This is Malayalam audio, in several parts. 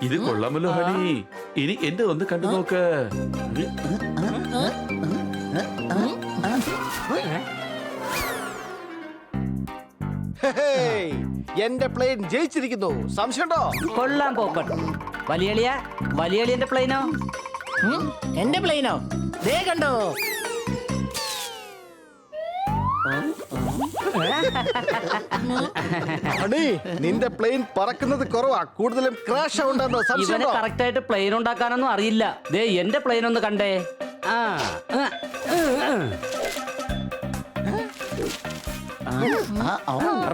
ഇത് കൊള്ളാമല്ലോ ഹണി. ഇനി എന്റെ ഒന്ന് കണ്ടു നോക്ക്. എന്റെ പ്ലെയിൻ ജയിച്ചിരിക്കുന്നു. സംശയമുണ്ടോ? കൊള്ളാൻ പോക്കട്ട്. വലിയളിയന്റെ പ്ലെയിനോ? എന്റെ പ്ലെയിനോ? ദേ കണ്ടോ? ഹണി, നിന്റെ പ്ലെയിൻ പറക്കുന്നത് കുറവാ, കൂടുതലും ക്രാഷ് ആവുണ്ടെന്നോ ഇവന് സംശയമുണ്ടോ? കറക്റ്റ് ആയിട്ട് പ്ലെയിൻ ഉണ്ടാക്കാനൊന്നും അറിയില്ല. ദേ എന്റെ പ്ലെയിൻ ഒന്ന് കണ്ടേ.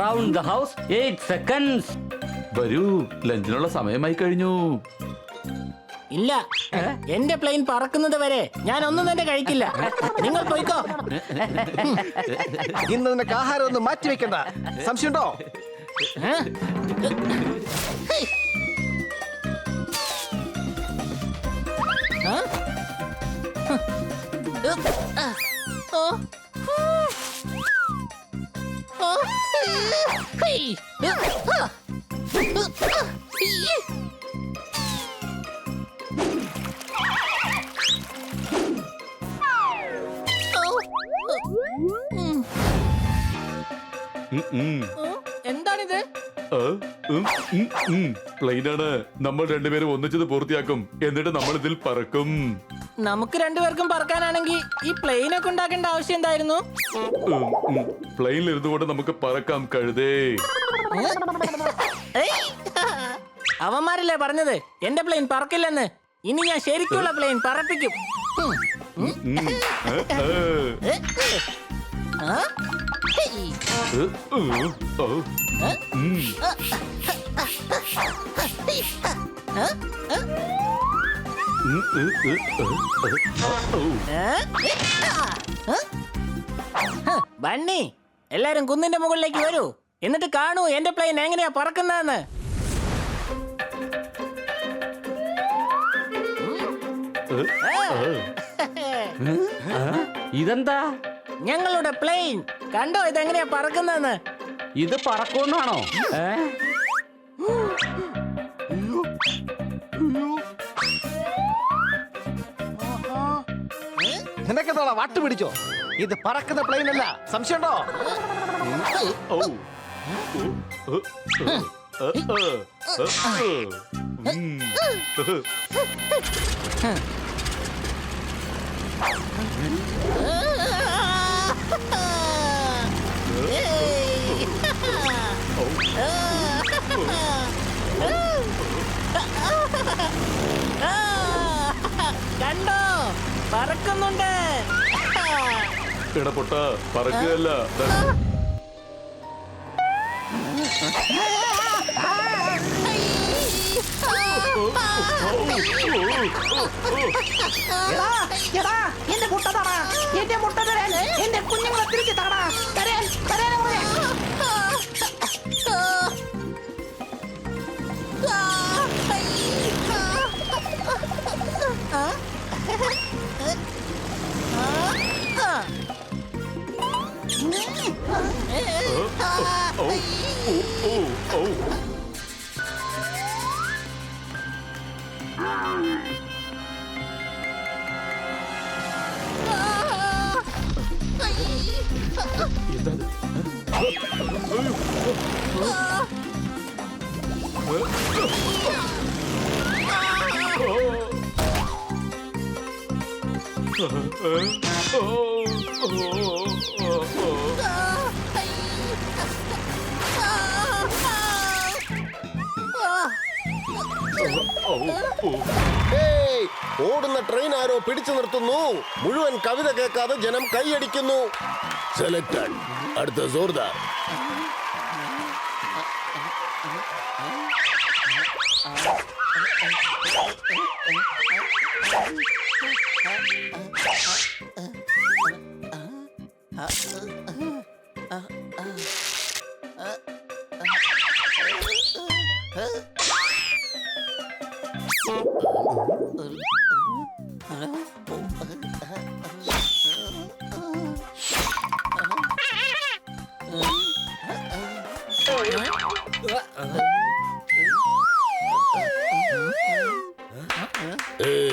Round the house 8 seconds. വരൂ, ലഞ്ചിനുള്ള സമയമായി കഴിഞ്ഞു. ഇല്ല, എന്റെ പ്ലെയിൻ പറക്കുന്നത് വരെ ഞാൻ ഒന്നും തന്നെ കഴിക്കില്ല. നിങ്ങൾ പോയിക്കോ. ഇന്ന് നിനക്ക് ആഹാരം ഒന്നും മാറ്റി വെക്കണ്ട. സംശയമുണ്ടോ? ഏ? ആ? ഓ. ഓ. ഹേയ്. എന്താണിത്? പ്ലെയിനാണ്. നമ്മൾ രണ്ടുപേരും ഒന്നിച്ചത് പൂർത്തിയാക്കും. എന്നിട്ട് നമ്മൾ ഇതിൽ പറക്കും. നമുക്ക് രണ്ടുപേർക്കും പറക്കാനാണെങ്കിൽ ഈ പ്ലെയിനൊക്കെ ഉണ്ടാക്കേണ്ട ആവശ്യം എന്തായിരുന്നു? പ്ലെയിനിൽ ഇരുന്നുകൊണ്ട് നമുക്ക് പറക്കാം കഴുതേ. ഏയ്! അവന്മാരല്ലേ പറഞ്ഞത് എന്റെ പ്ലെയിൻ പറക്കില്ലെന്ന്. ഇനി ഞാൻ ശരിക്കുള്ള പ്ലെയിൻ പറപ്പിക്കും. ആ? ഹേയ്! ബണ്ണി, എല്ലാരും കുന്നിന്റെ മുകളിലേക്ക് വരൂ. എന്നിട്ട് കാണൂ എന്റെ പ്ലെയിൻ എങ്ങനെയാ പറക്കുന്നതെന്ന്. ഇതെന്താ? ഞങ്ങളുടെ പ്ലെയിൻ കണ്ടോ ഇതെങ്ങനെയാ പറക്കുന്നതെന്ന്? ഇത് പറക്കുന്നാണോ? നിനക്കെന്താ വാട്ട് പിടിച്ചോ? ഇത് പറക്കുന്ന പ്ലെയിൻ അല്ല. സംശയമുണ്ടോ? കണ്ടോ പറക്കുന്നുണ്ട്. ഇടപൊട്ട പറക്കുകയല്ല. എന്റെ മുട്ട തറ, എന്റെ മുട്ട തരാൻ, എന്റെ കുഞ്ഞുങ്ങളെ തിരിച്ചു തറ, തരാൻ തരാൻ. ഓടുന്ന ട്രെയിൻ ആരോ പിടിച്ചു നിർത്തുന്നു. മുഴുവൻ കവിത കേൾക്കാതെ ജനം കൈയടിക്കുന്നു. സെലക്ടഡ്. അടുത്ത സോർദാർ.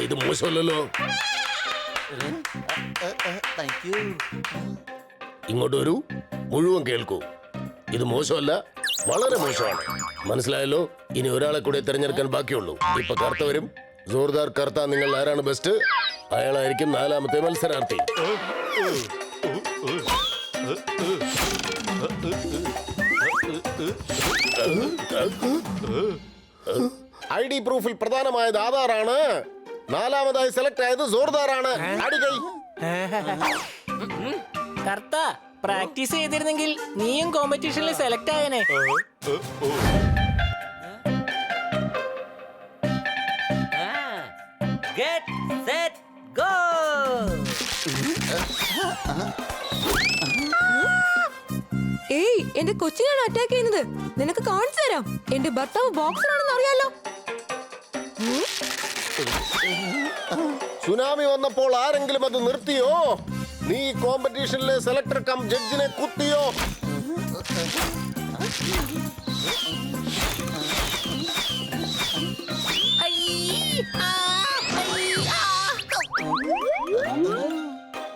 ഇത് മോശമല്ലല്ലോ. ഇങ്ങോട്ട് വരൂ, മുഴുവൻ കേൾക്കൂ. ഇത് മോശമല്ല, വളരെ മോശമാണ്. മനസ്സിലായല്ലോ? ഇനി ഒരാളെ കൂടെ തിരഞ്ഞെടുക്കാൻ ബാക്കിയുള്ളൂ. ഇപ്പൊ കർത്ത വരും. ജോർദാർ കർത്ത, നിങ്ങൾ ആരാണ് ബെസ്റ്റ്? അയാളായിരിക്കും 4ാമത്തെ മത്സരാർത്ഥി. ID പ്രൂഫിൽ പ്രധാനമായത് ആധാറാണ്. 4ാമതായി സെലക്ട് ആയത് ജോർദാറാണ്. അടികൈ. കർത്ത, പ്രാക്ടീസ് ചെയ്തിരുന്നെങ്കിൽ നീയും കോമ്പറ്റീഷനിൽ സെലക്ട് ആയനെ. Get set go. ഏയ്, എന്റെ കൊച്ചിനാണ് അറ്റാക്ക് ചെയ്യുന്നത്. നിനക്ക് കാണിച്ചു തരാം. എന്റെ ഭർത്താവ് ബോക്സറാണെന്ന് അറിയാലോ. സുനാമി വന്നപ്പോൾ ആരെങ്കിലും അത് നിർത്തിയോ? നീ ഈ കോമ്പറ്റീഷനിലെ സെലക്ടർ കം ജഡ്ജിനെ കുത്തിയോ?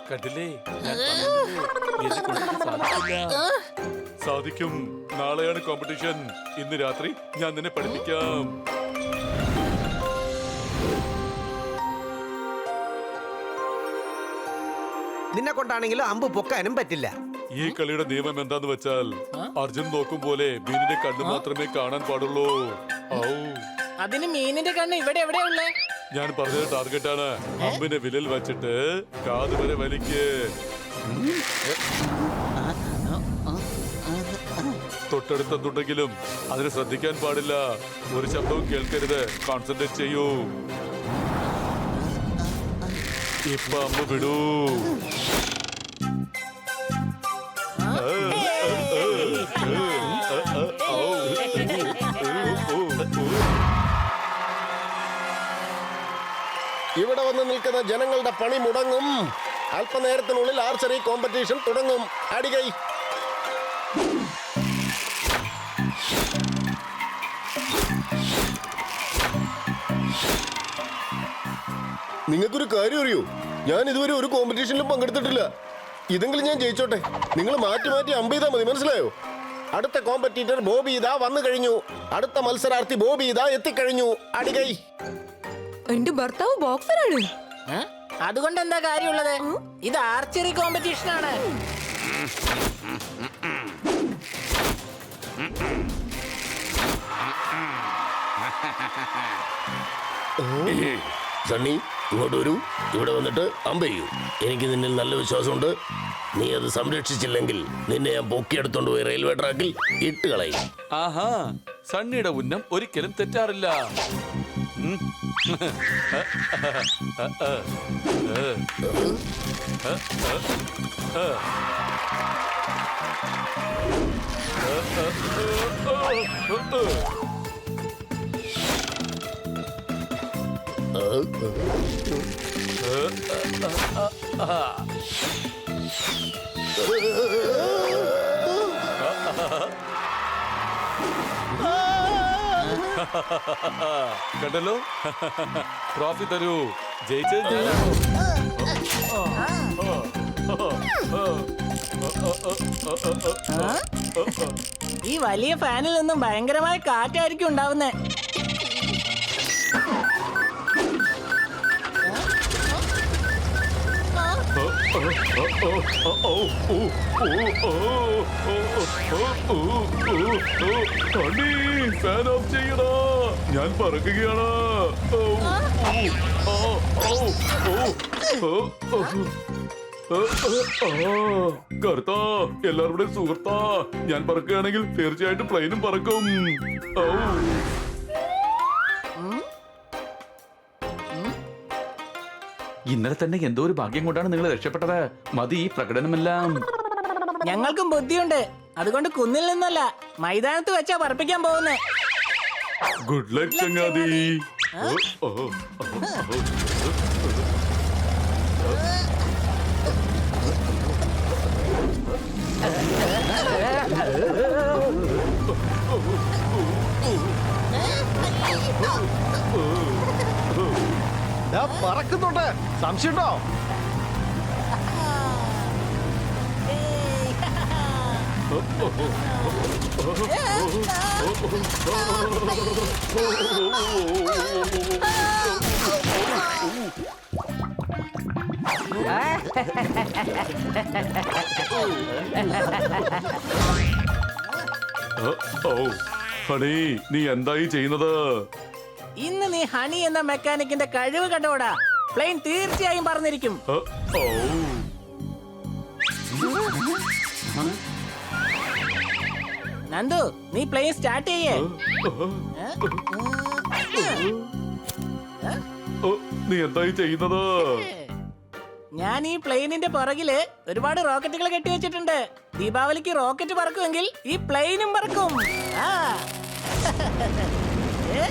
കണ്ടില്ലേ, സാധിക്കും. നാളെയാണ് കോമ്പറ്റീഷൻ. ഇന്ന് രാത്രി ഞാൻ നിന്നെ പഠിപ്പിക്കാം. നിന്നെ കൊണ്ടാണെങ്കിലും അമ്പ് പൊക്കാനും പറ്റില്ല. ഈ കളിയുടെ നിയമം എന്താന്ന് വെച്ചാൽ അർജുൻ നോക്കും പോലെ മീനിന്റെ കണ്ണ് മാത്രമേ കാണാൻ പാടുള്ളൂ. ഔ, അതിന് മീനിന്റെ കണ്ണ് ഇവിടെ എവിടെയാ ഉള്ളേ? ഞാൻ പറഞ്ഞത് ടാർഗറ്റാണ്. അമ്പിനെ വിരൽ വെച്ചിട്ട് കാത് വരെ വലിക്ക്. തൊട്ടടുത്തുണ്ടെങ്കിലും അതിനെ ശ്രദ്ധിക്കാൻ പാടില്ല. ഒരു ശബ്ദവും കേൾക്കരുത്. കോൺസെൻട്രേറ്റ് ചെയ്യൂ. ഇപ്പൊ അമ്പ് വിടൂ. ഇവിടെ വന്ന് നിൽക്കുന്ന ജനങ്ങളുടെ പണി മുടങ്ങും. അല്പനേരത്തിനുള്ളിൽ ആർച്ചറി കോമ്പറ്റീഷൻ തുടങ്ങും. അടികൈ. നിങ്ങൾക്കൊരു കാര്യം അറിയോ? ഞാൻ ഇതുവരെ ഒരു കോമ്പറ്റീഷനിലും പങ്കെടുത്തിട്ടില്ല. ഇതെങ്കിലും ഞാൻ ജയിച്ചോട്ടെ. നിങ്ങൾ മാറ്റി മാറ്റി അമ്പ് ചെയ്താൽ മതി. മനസ്സിലായോ? അടുത്ത കോമ്പറ്റീറ്റർ ബോബി ഇതാ വന്നു കഴിഞ്ഞു. അടുത്ത മത്സരാർത്ഥി ബോബി ഇതാ എത്തിക്കഴിഞ്ഞു. അടികൈ. എന്റെ ഭർത്താവ് ബോക്സറാണ്. അതുകൊണ്ട് എന്താ കാര്യമുള്ളത്? ഇത് ആർച്ചറി കോമ്പറ്റീഷൻ ആണ്. സണ്ണി, ഇങ്ങോട്ട് വരൂ. ഇവിടെ വന്നിട്ട് അമ്പ് ചെയ്യൂ. എനിക്ക് നിന്നിൽ നല്ല വിശ്വാസമുണ്ട്. നീ അത് സംരക്ഷിച്ചില്ലെങ്കിൽ നിന്നെ ഞാൻ പൊക്കിയെടുത്തോണ്ട് പോയി റെയിൽവേ ട്രാക്കിൽ ഇട്ട് കളയും. ആഹാ, സണ്ണിയുടെ ഉന്നം ഒരിക്കലും തെറ്റാറില്ല. കണ്ടല്ലോ, ട്രോഫി തരൂ. ജയിച്ചത് ഈ വലിയ ഫാനിൽ നിന്നും ഭയങ്കരമായ കാറ്റായിരിക്കും ഉണ്ടാവുന്നേ. ഫാൻ ഓഫ് ചെയ്യടാ, ഞാൻ പറക്കുകയാണ്. കർത്താ, എല്ലാവരുടെയും സുഹൃത്താ, ഞാൻ പറക്കുകയാണെങ്കിൽ തീർച്ചയായിട്ടും പ്ലെയിനും പറക്കും. ഇന്നലെ തന്നെ എന്തോ ഒരു ഭാഗ്യം കൊണ്ടാണ് നിങ്ങൾ രക്ഷപ്പെട്ടത്. മതി ഈ പ്രകടനമെല്ലാം. ഞങ്ങൾക്കും ബുദ്ധിയുണ്ട്. അതുകൊണ്ട് കുന്നിൽ നിന്നല്ല, മൈതാനത്ത് വെച്ചാ പറപ്പിക്കാൻ പോകുന്നേ. ഗുഡ് ലക്ക് ചങ്ങാതി. പറക്കുന്നുണ്ട്, സംശയമുണ്ടോ? ഹണി, നീ എന്തായി ചെയ്യുന്നത്? ഇന്ന് നീ ഹണി എന്ന മെക്കാനിക്കിന്റെ കഴിവ് കണ്ടോടാ. പ്ലെയിൻ തീർച്ചയായും പറഞ്ഞിരിക്കും. നന്ദു, നീ പ്ലെയിൻ സ്റ്റാർട്ട് ചെയ്യേ. നീ എന്തായി ചെയ്യുന്നത്? ഞാൻ ഈ പ്ലെയിനിന്റെ പുറകില് ഒരുപാട് റോക്കറ്റുകൾ കെട്ടിവെച്ചിട്ടുണ്ട്. ദീപാവലിക്ക് റോക്കറ്റ് പറക്കുമെങ്കിൽ ഈ പ്ലെയിനും പറക്കും. ആ. ഏ?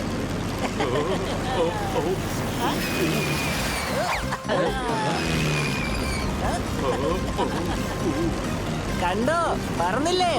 കണ്ടോ, പറഞ്ഞില്ലേ?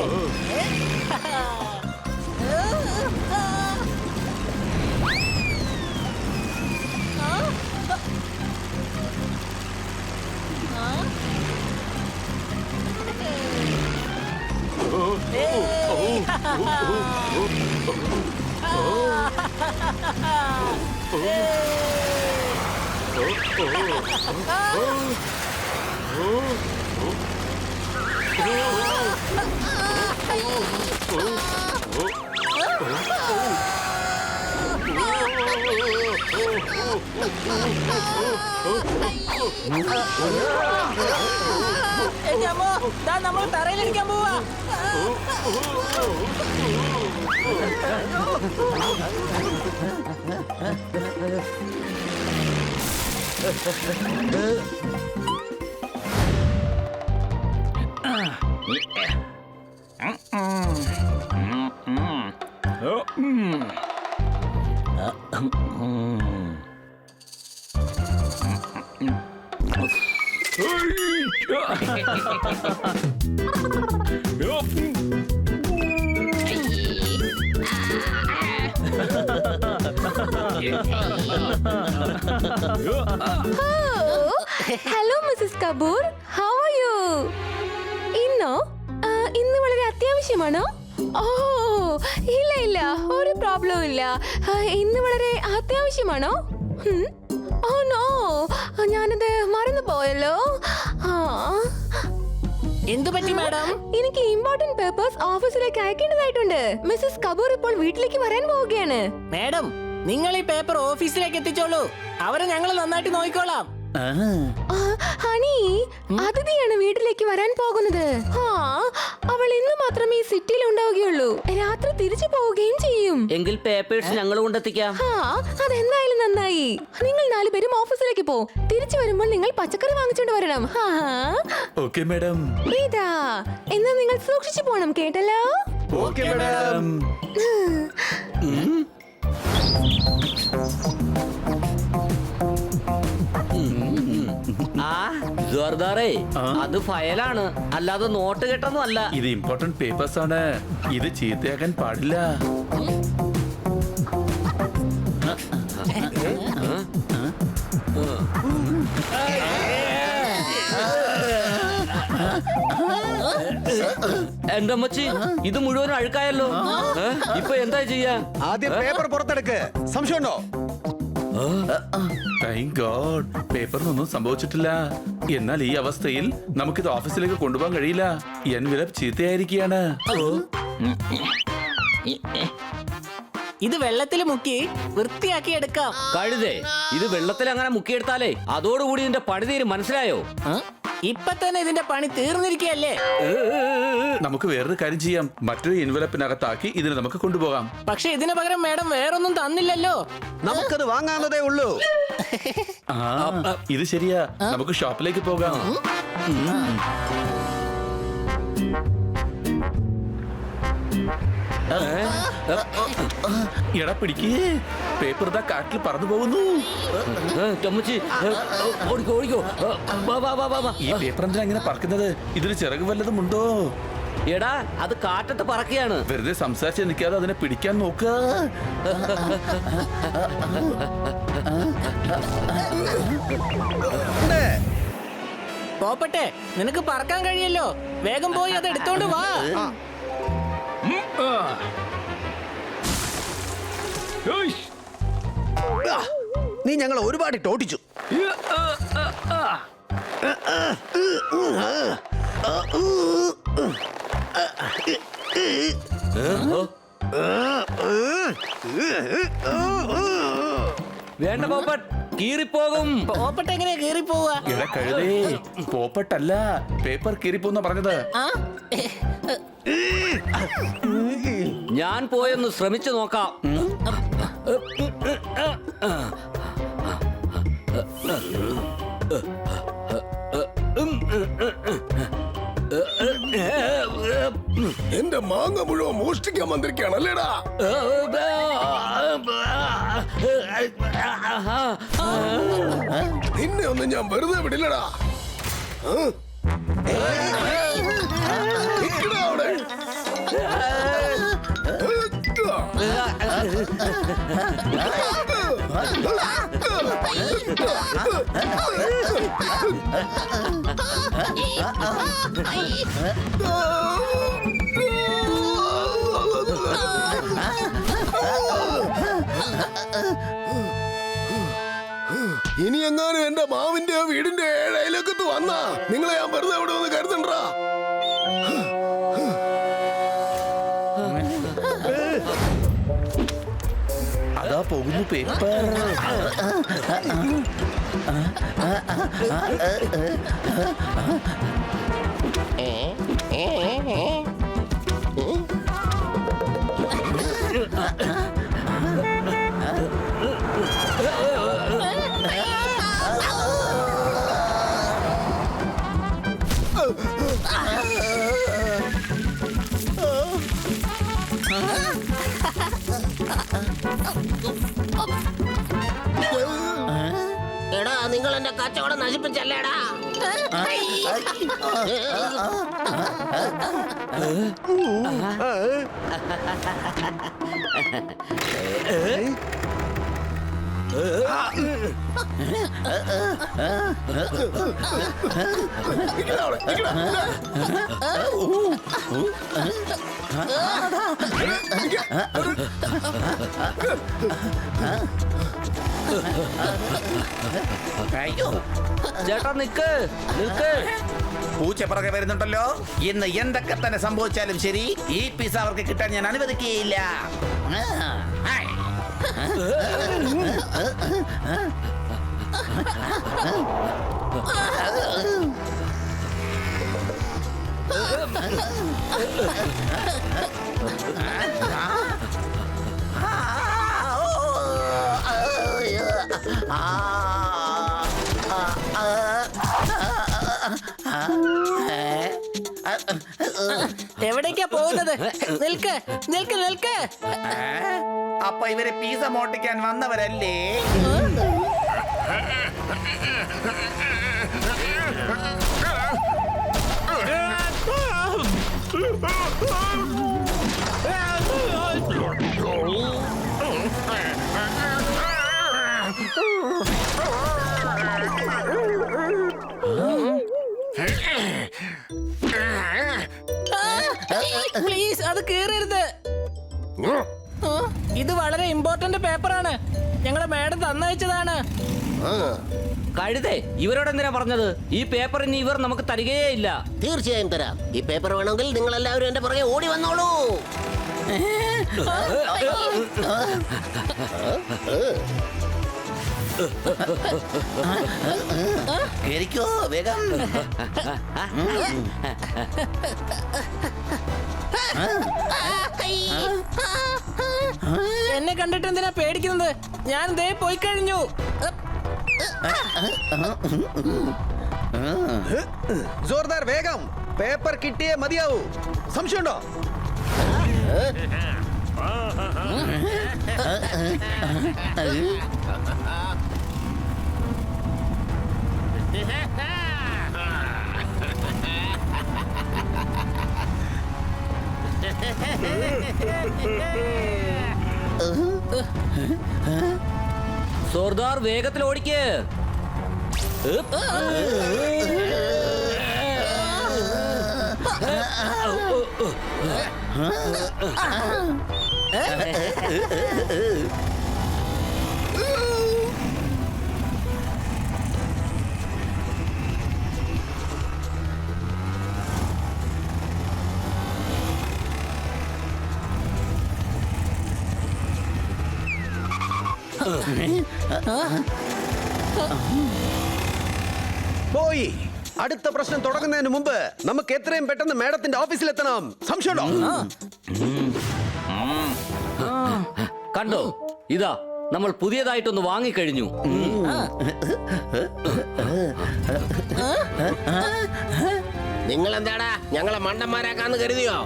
എന്റെ അമ്മോ, ദാ നമ്മൾ തറയിലിരിക്കാൻ പോവാ. Hello Mrs Kapoor, how are you? ഇന്നോ? ഇന്ന് വളരെ അത്യാവശ്യമാണോ? ഓ ഇല്ല ഇല്ല, ഒരു പ്രോബ്ലം ഇല്ല. ഇന്ന് വളരെ അത്യാവശ്യമാണോ? ഓ നോ, ഞാനത് മറന്നു പോയല്ലോ. എന്തു പറ്റി മാഡം? എനിക്ക് ഇമ്പോർട്ടന്റ് പേപ്പേഴ്സ് ഓഫീസിലേക്ക് അയക്കേണ്ടതായിട്ടുണ്ട്. മിസ്സസ് കപൂർ ഇപ്പോൾ വീട്ടിലേക്ക് വരാൻ പോവുകയാണ്. മാഡം, നിങ്ങൾ ഈ പേപ്പർ ഓഫീസിലേക്ക് എത്തിച്ചോളൂ. അവരെ ഞങ്ങൾ നന്നായിട്ട് നോക്കിക്കോളാം. ഹണി, അതിഥിയാണ് വീട്ടിലേക്ക് വരാൻ പോകുന്നത്. അവൾ ഇന്ന് മാത്രമേ ഈ സിറ്റിയിൽ ഉണ്ടാവുകയുള്ളൂ. രാത്രി തിരിച്ചു പോവുകയും ചെയ്യും. എങ്കിൽ പേപ്പേഴ്സ് ഞങ്ങൾ കൊണ്ടെത്തിക്കാം. അതെന്തായാലും നന്നായി. നിങ്ങൾ 4 പേരും ഓഫീസിലേക്ക് പോ. തിരിച്ചു വരുമ്പോൾ നിങ്ങൾ പച്ചക്കറി വാങ്ങിച്ചോണ്ട് വരണം. Okay madam. ഇതാ, എന്നാ നിങ്ങൾ സൂക്ഷിച്ചു പോണം, കേട്ടല്ലോ? Okay madam. ജോർദാറേ, അത് ഫയലാണ്, അല്ലാതെ നോട്ട് കെട്ടൊന്നും അല്ല. ഇത് ഇമ്പോർട്ടന്റ് പേപ്പേഴ്സ് ആണ്. ഇത് ചീത്തയാക്കാൻ പാടില്ല. എന്റെ അമ്മച്ചി, ഇത് മുഴുവൻ അഴുക്കായല്ലോ. ഇപ്പൊ എന്താ ചെയ്യാ? ആദ്യം പേപ്പർ പുറത്തെടുക്ക്. സംശയമുണ്ടോ? താങ്ക് ഗോഡ്, പേപ്പറിനൊന്നും സംഭവിച്ചിട്ടില്ല. എന്നാൽ ഈ അവസ്ഥയിൽ നമുക്കിത് ഓഫീസിലേക്ക് കൊണ്ടുപോകാൻ കഴിയില്ല. എൻവലപ്പ് ചീത്തയായിരിക്കുകയാണ്. ഇത് വെള്ളത്തിൽ മുക്കി വൃത്തിയാക്കി എടുക്കാം. കഴുതേ, ഇത് വെള്ളത്തിൽ അങ്ങനെ മുക്കിയെടുത്താലേ അതോടുകൂടി ഇതിന്റെ പണി തീരും, മനസ്സിലായോ? ഇപ്പൊ തന്നെ ഇതിന്റെ പണി തീർന്നിരിക്കുകയല്ലേ? നമുക്ക് വേറൊരു കാര്യം ചെയ്യാം. മറ്റൊരു എൻവലപ്പിനകത്താക്കി ഇതിനെ നമുക്ക് കൊണ്ടുപോകാം. പക്ഷെ ഇതിന് പകരം മാഡം വേറൊന്നും തന്നില്ലല്ലോ. നമുക്കത് വാങ്ങാവുന്നതേ ഉള്ളൂ. ഇത് ശരിയാ, നമുക്ക് ഷോപ്പിലേക്ക് പോകാം. എടാ പിടിക്കേ, പേപ്പർ ഇതാ കാറ്റിൽ പറന്നു പോകുന്നു. ഓടിക്കോ ഓടിക്കോ. ഈ പേപ്പർ എന്തിനാ അങ്ങനെ പറക്കുന്നത്? ഇതിന് ചിറക് വല്ലതും ഉണ്ടോ? എടാ അത് കാറ്റത്ത് പറക്കുകയാണ്. വെറുതെ സംസാരിച്ച് നിൽക്കാതെ അതിനെ പിടിക്കാൻ നോക്കുക. പോപ്പട്ടെ, നിനക്ക് പറക്കാൻ കഴിയല്ലോ. വേഗം പോയി അത് എടുത്തോണ്ട് വാ. നീ ഞങ്ങൾ ഒരുപാട് ടോട്ടിച്ചു. വേണ്ട പോപ്പട്ട്, കീറിപ്പോകും. പോപ്പട്ട് എങ്ങനെയാ കീറി പോവാ? എടാ കഴുതേ, പോപ്പട്ടല്ല പേപ്പർ കീറിപ്പോന്ന പറഞ്ഞത്. ആ? ഞാൻ പോയൊന്ന് ശ്രമിച്ചു നോക്കാം. എന്റെ മാങ്ങ മുഴുവൻ മോഷ്ടിക്കാൻ വന്നിരിക്കുകയാണല്ലേടാ. നിന്നെ ഒന്നും ഞാൻ വെറുതെ വിടില്ലടാ. നിക്കടാ അവിടെ. ഇനി എങ്ങാനും എന്റെ മാവിന്റെ വീടിന്റെ ഏഴയിലൊക്കത്ത് വന്നാ നിങ്ങളെ ഞാൻ വെറുതെ അവിടെ വന്ന് കരുതണ്ടാ. അതാ പോകുന്നു പേപ്പർ. എടാ, നിങ്ങൾ എന്റെ കച്ചവടം നശിപ്പിച്ചല്ലേടാ. ചേട്ടാ നിക്ക് നിക്ക്. പൂച്ച പുറകെ വരുന്നുണ്ടല്ലോ. ഇന്ന് എന്തൊക്കെ തന്നെ സംഭവിച്ചാലും ശരി, ഈ പിസ അവർക്ക് കിട്ടാൻ ഞാൻ അനുവദിക്കുകയില്ല. എവിടേക്കാ പോകുന്നത്? നിൽക്ക് നിൽക്ക് നിൽക്ക്. അപ്പൊ ഇവരെ പിസ മോട്ടിക്കാൻ വന്നവരല്ലേ? പ്ലീസ്, അത് കീറരുത്. ഇത് വളരെ ഇമ്പോർട്ടന്റ് പേപ്പറാണ്. ഞങ്ങളെ മാഡം തന്നയച്ചതാണ്. കഴുതേ, ഇവരോട് എന്തിനാ പറഞ്ഞത്? ഈ പേപ്പർ ഇനി ഇവർ നമുക്ക് തരികയേ ഇല്ല. തീർച്ചയായും തരാം. ഈ പേപ്പർ വേണമെങ്കിൽ നിങ്ങൾ എല്ലാവരും എന്റെ പുറകെ ഓടി വന്നോളൂ. കേറിക്കോ വേഗം. എന്നെ കണ്ടിട്ട് എന്തിനാ പേടിക്കുന്നത്? ഞാൻ ദേ പോയി കഴിഞ്ഞു. ജോർദാർ വേഗം, പേപ്പർ കിട്ടിയേ മതിയാവൂ. സംശയമുണ്ടോ? സോർദാർ വേഗത്തിൽ ഓടിക്ക്. ഉപ്പ്. പോയി. അടുത്ത പ്രശ്നം തുടങ്ങുന്നതിന് മുമ്പ് നമുക്ക് എത്രയും പെട്ടെന്ന് മേഡത്തിന്റെ ഓഫീസിലെത്തണം. സംശയമുണ്ടോ? കണ്ടോ, ഇതാ നമ്മൾ പുതിയതായിട്ടൊന്ന് വാങ്ങിക്കഴിഞ്ഞു. നിങ്ങൾ എന്താടാ ഞങ്ങളെ മണ്ടന്മാരാക്കാന്ന് കരുതിയോ?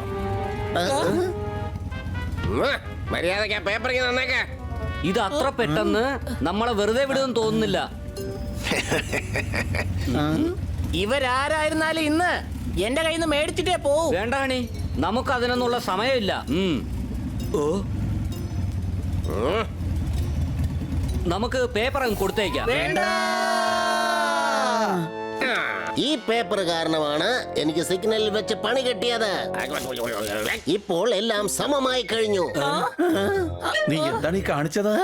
മര്യാദക്ക് പേപ്പറിങ് നന്നേക്കെ. ഇത് അത്ര പെട്ടെന്ന് നമ്മളെ വെറുതെ വിടുമെന്ന് തോന്നുന്നില്ല. ഇവരാരായിരുന്നാലും ഇന്ന് എന്റെ കയ്യിൽ നിന്ന് മേടിച്ചിട്ടേ പോവും. വേണ്ട ഹണി, നമുക്ക് അതിനൊന്നുള്ള സമയമില്ല. ഓ, നമുക്ക് പേപ്പർ അങ്ങ് കൊടുത്തേക്കാം. ഈ പേപ്പർ കാരണമാണ് എനിക്ക് സിഗ്നലിൽ വെച്ച് പണി കിട്ടിയത്. ഇപ്പോൾ എല്ലാം സമമായി കഴിഞ്ഞു. നീ എന്താണ് ഈ കാണിച്ചത്?